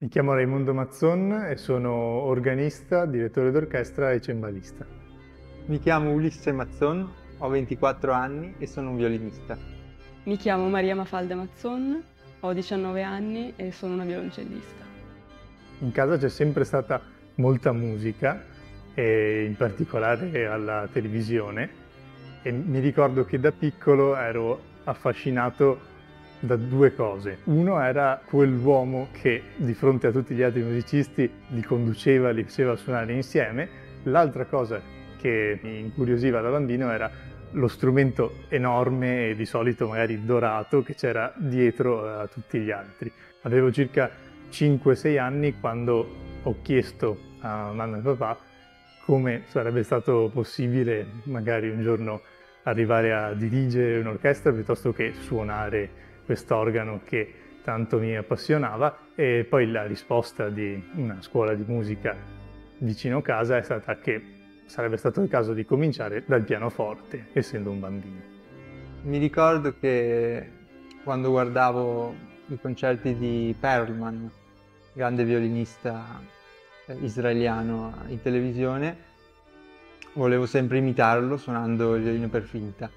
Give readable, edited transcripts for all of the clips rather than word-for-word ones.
Mi chiamo Raimondo Mazzon e sono organista, direttore d'orchestra e cembalista. Mi chiamo Ulisse Mazzon, ho 24 anni e sono un violinista. Mi chiamo Maria Mafalda Mazzon, ho 19 anni e sono una violoncellista. In casa c'è sempre stata molta musica, e in particolare alla televisione, e mi ricordo che da piccolo ero affascinato da due cose. Uno era quell'uomo che di fronte a tutti gli altri musicisti li conduceva, li faceva suonare insieme. L'altra cosa che mi incuriosiva da bambino era lo strumento enorme e di solito magari dorato che c'era dietro a tutti gli altri. Avevo circa 5-6 anni quando ho chiesto a mamma e papà come sarebbe stato possibile magari un giorno arrivare a dirigere un'orchestra piuttosto che suonare quest'organo che tanto mi appassionava, e poi la risposta di una scuola di musica vicino casa è stata che sarebbe stato il caso di cominciare dal pianoforte, essendo un bambino. Mi ricordo che quando guardavo i concerti di Perlman, grande violinista israeliano, in televisione, volevo sempre imitarlo suonando il violino per finta,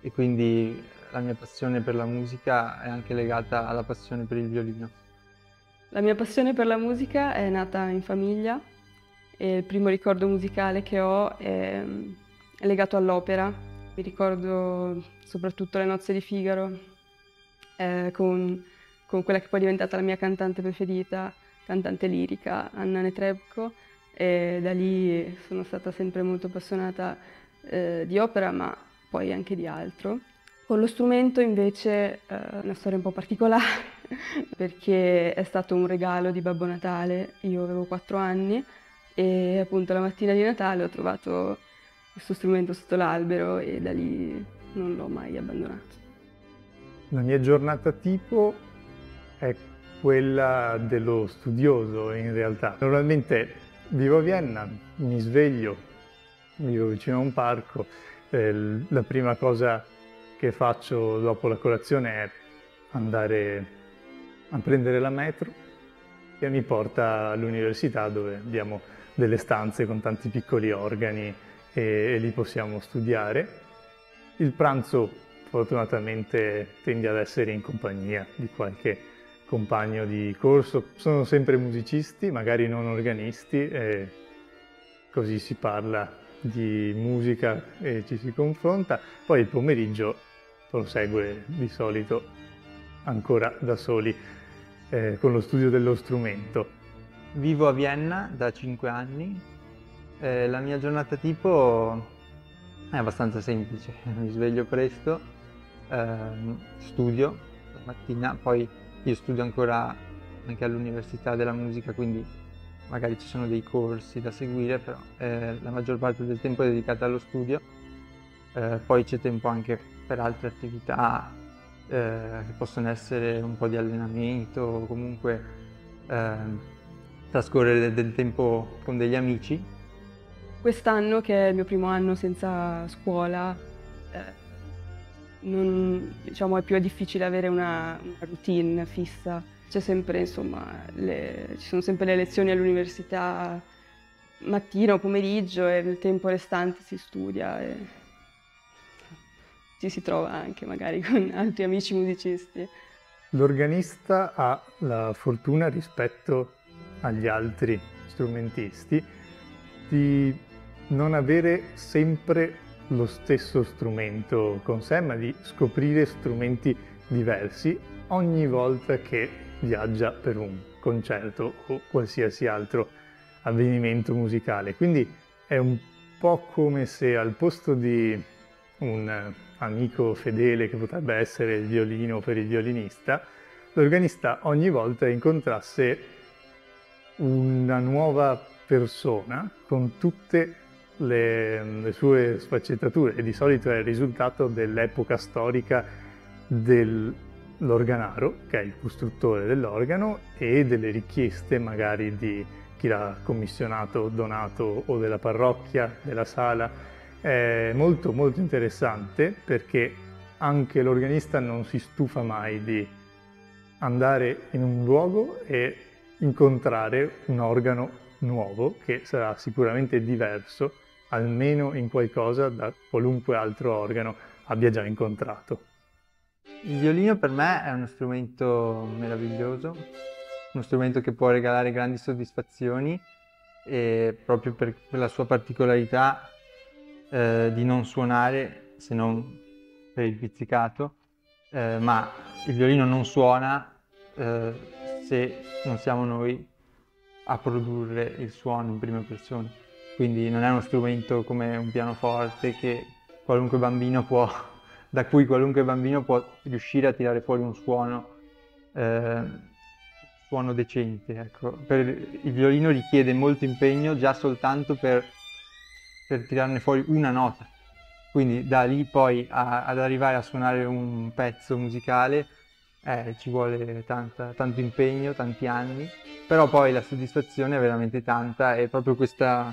e quindi la mia passione per la musica è anche legata alla passione per il violino. La mia passione per la musica è nata in famiglia e il primo ricordo musicale che ho è legato all'opera. Mi ricordo soprattutto le nozze di Figaro con quella che poi è diventata la mia cantante preferita, cantante lirica, Anna Netrebko, e da lì sono stata sempre molto appassionata di opera, ma poi anche di altro. Con lo strumento invece una storia un po' particolare perché è stato un regalo di Babbo Natale. Io avevo 4 anni e appunto la mattina di Natale ho trovato questo strumento sotto l'albero e da lì non l'ho mai abbandonato. La mia giornata tipo è quella dello studioso in realtà. Normalmente vivo a Vienna, mi sveglio, vivo vicino a un parco, la prima cosa che faccio dopo la colazione è andare a prendere la metro che mi porta all'università, dove abbiamo delle stanze con tanti piccoli organi e lì possiamo studiare. Il pranzo fortunatamente tende ad essere in compagnia di qualche compagno di corso. Sono sempre musicisti, magari non organisti, e così si parla di musica e ci si confronta. Poi il pomeriggio prosegue di solito ancora da soli con lo studio dello strumento. Vivo a Vienna da 5 anni. La mia giornata tipo è abbastanza semplice. Mi sveglio presto, studio la mattina, poi io studio ancora anche all'Università della Musica, quindi magari ci sono dei corsi da seguire, però la maggior parte del tempo è dedicata allo studio. Poi c'è tempo anche per altre attività che possono essere un po' di allenamento o comunque trascorrere del tempo con degli amici. Quest'anno, che è il mio primo anno senza scuola, diciamo, è più difficile avere una routine fissa. C'è sempre, insomma, ci sono sempre le lezioni all'università mattina o pomeriggio, e nel tempo restante si studia e ci si trova anche magari con altri amici musicisti. L'organista ha la fortuna rispetto agli altri strumentisti di non avere sempre lo stesso strumento con sé, ma di scoprire strumenti diversi ogni volta che viaggia per un concerto o qualsiasi altro avvenimento musicale. Quindi è un po' come se al posto di un amico fedele che potrebbe essere il violino per il violinista, l'organista ogni volta incontrasse una nuova persona con tutte le sue sfaccettature, e di solito è il risultato dell'epoca storica dell'organaro, che è il costruttore dell'organo, e delle richieste magari di chi l'ha commissionato, donato, o della parrocchia, della sala. È molto molto interessante perché anche l'organista non si stufa mai di andare in un luogo e incontrare un organo nuovo che sarà sicuramente diverso, almeno in qualcosa, da qualunque altro organo abbia già incontrato. Il violino per me è uno strumento meraviglioso, uno strumento che può regalare grandi soddisfazioni, e proprio per la sua particolarità di non suonare se non per il pizzicato, ma il violino non suona se non siamo noi a produrre il suono in prima persona. Quindi non è uno strumento come un pianoforte da cui qualunque bambino può riuscire a tirare fuori un suono decente. Ecco. Il violino richiede molto impegno già soltanto per tirarne fuori una nota. Quindi da lì poi ad arrivare a suonare un pezzo musicale ci vuole tanto impegno, tanti anni, però poi la soddisfazione è veramente tanta, e proprio questa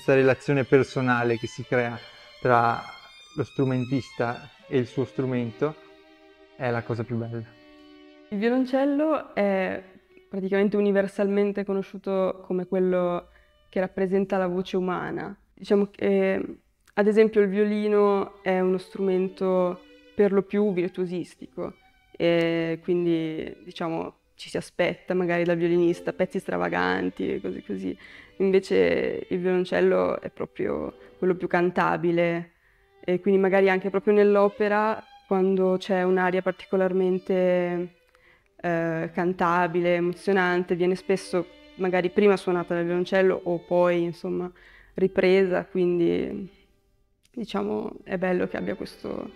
relazione personale che si crea tra lo strumentista e il suo strumento è la cosa più bella. Il violoncello è praticamente universalmente conosciuto come quello che rappresenta la voce umana. Diciamo che, ad esempio, il violino è uno strumento per lo più virtuosistico, e quindi, diciamo, ci si aspetta magari dal violinista pezzi stravaganti e così così. Invece il violoncello è proprio quello più cantabile, e quindi magari anche proprio nell'opera, quando c'è un'aria particolarmente cantabile, emozionante, viene spesso magari prima suonata dal violoncello o poi, insomma, ripresa, quindi diciamo è bello che abbia questo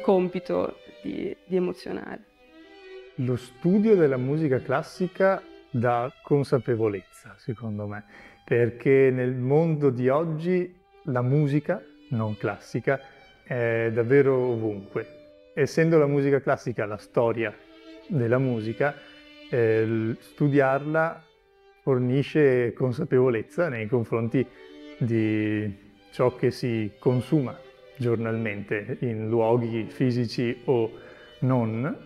compito di emozionare. Lo studio della musica classica dà consapevolezza, secondo me, perché nel mondo di oggi la musica non classica è davvero ovunque. Essendo la musica classica la storia della musica, studiarla fornisce consapevolezza nei confronti di ciò che si consuma giornalmente in luoghi fisici o non,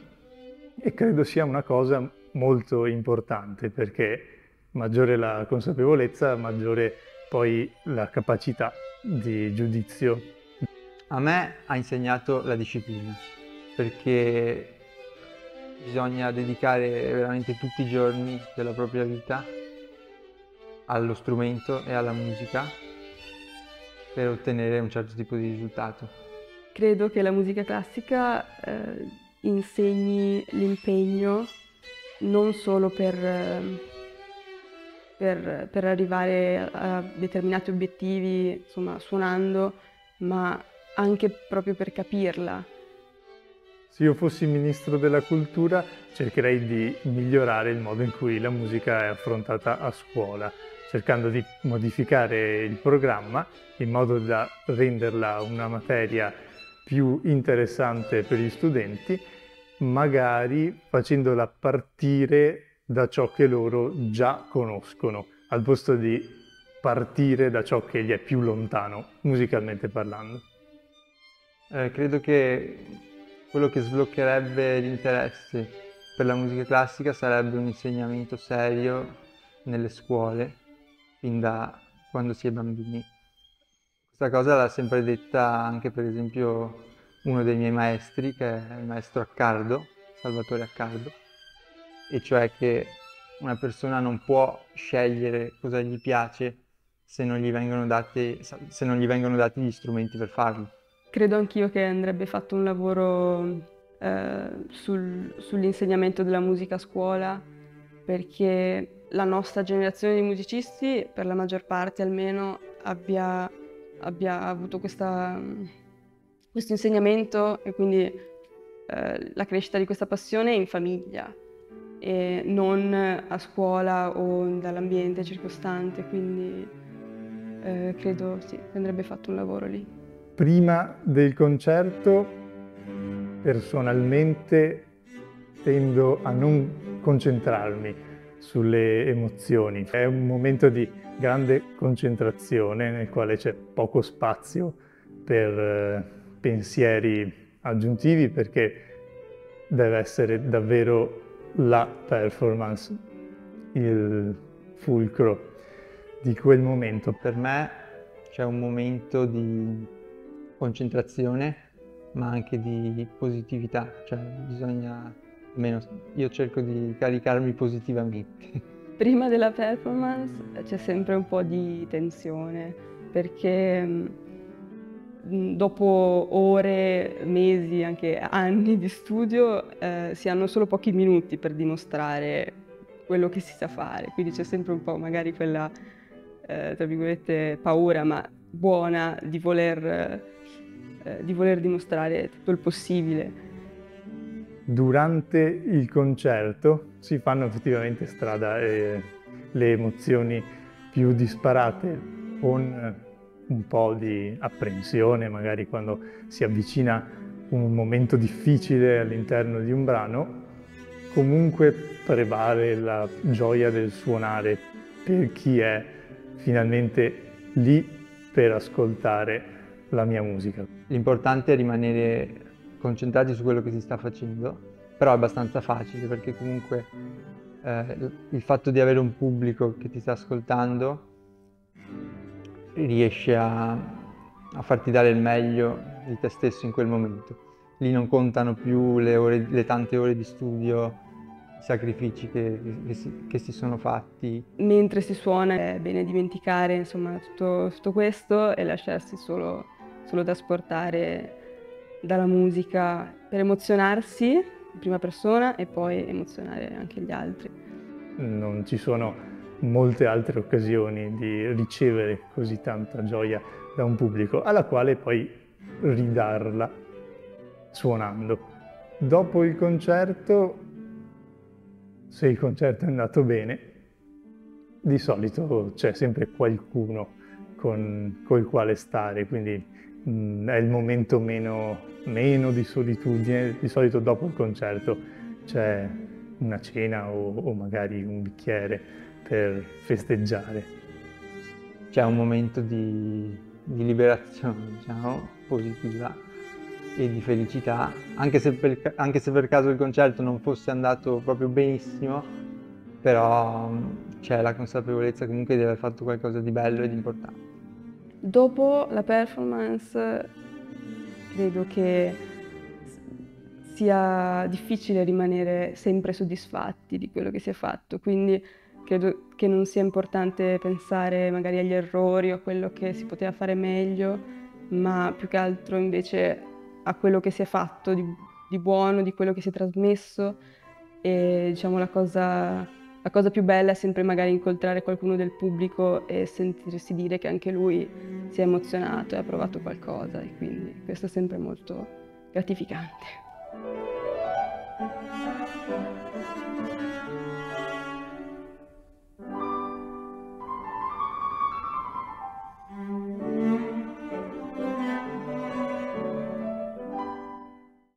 e credo sia una cosa molto importante, perché maggiore la consapevolezza, maggiore poi la capacità di giudizio. A me ha insegnato la disciplina, perché bisogna dedicare veramente tutti i giorni della propria vita allo strumento e alla musica per ottenere un certo tipo di risultato. Credo che la musica classica insegni l'impegno non solo per arrivare a determinati obiettivi, insomma, suonando, ma anche proprio per capirla. Se io fossi ministro della cultura, cercherei di migliorare il modo in cui la musica è affrontata a scuola, cercando di modificare il programma in modo da renderla una materia più interessante per gli studenti, magari facendola partire da ciò che loro già conoscono, al posto di partire da ciò che gli è più lontano, musicalmente parlando. Credo che quello che sbloccherebbe l'interesse per la musica classica sarebbe un insegnamento serio nelle scuole, fin da quando si è bambini. Questa cosa l'ha sempre detta anche, per esempio, uno dei miei maestri, che è il maestro Accardo, Salvatore Accardo, e cioè che una persona non può scegliere cosa gli piace se non gli vengono dati gli strumenti per farlo. Credo anch'io che andrebbe fatto un lavoro sull'insegnamento della musica a scuola, perché la nostra generazione di musicisti, per la maggior parte almeno, abbia avuto questo insegnamento, e quindi la crescita di questa passione in famiglia e non a scuola o dall'ambiente circostante, quindi credo sì, che andrebbe fatto un lavoro lì. Prima del concerto, personalmente, tendo a non concentrarmi sulle emozioni. È un momento di grande concentrazione nel quale c'è poco spazio per pensieri aggiuntivi, perché deve essere davvero la performance, il fulcro di quel momento. Per me c'è un momento di concentrazione, ma anche di positività, cioè bisogna, almeno io cerco di caricarmi positivamente. Prima della performance c'è sempre un po' di tensione, perché dopo ore, mesi, anche anni di studio, si hanno solo pochi minuti per dimostrare quello che si sa fare, quindi c'è sempre un po' magari quella, tra virgolette, paura, ma buona, di voler dimostrare tutto il possibile. Durante il concerto si fanno effettivamente strada le emozioni più disparate, con un po' di apprensione, magari quando si avvicina un momento difficile all'interno di un brano. Comunque prevale la gioia del suonare per chi è finalmente lì per ascoltare la mia musica. L'importante è rimanere concentrati su quello che si sta facendo, però è abbastanza facile perché comunque il fatto di avere un pubblico che ti sta ascoltando riesce a farti dare il meglio di te stesso in quel momento. Lì non contano più le tante ore di studio, i sacrifici che si sono fatti. Mentre si suona è bene dimenticare insomma tutto questo e lasciarsi solo trasportare dalla musica per emozionarsi in prima persona e poi emozionare anche gli altri. Non ci sono molte altre occasioni di ricevere così tanta gioia da un pubblico, alla quale poi ridarla suonando. Dopo il concerto, se il concerto è andato bene, di solito c'è sempre qualcuno col quale stare, quindi è il momento meno di solitudine. Di solito dopo il concerto c'è una cena o magari un bicchiere per festeggiare. C'è un momento di liberazione, diciamo, positiva e di felicità, anche se per caso il concerto non fosse andato proprio benissimo, però c'è la consapevolezza comunque di aver fatto qualcosa di bello e di importante. Dopo la performance credo che sia difficile rimanere sempre soddisfatti di quello che si è fatto, quindi credo che non sia importante pensare magari agli errori o a quello che si poteva fare meglio, ma più che altro invece a quello che si è fatto di buono, di quello che si è trasmesso, e diciamo la cosa più bella è sempre magari incontrare qualcuno del pubblico e sentirsi dire che anche lui si è emozionato e ha provato qualcosa, e quindi questo è sempre molto gratificante.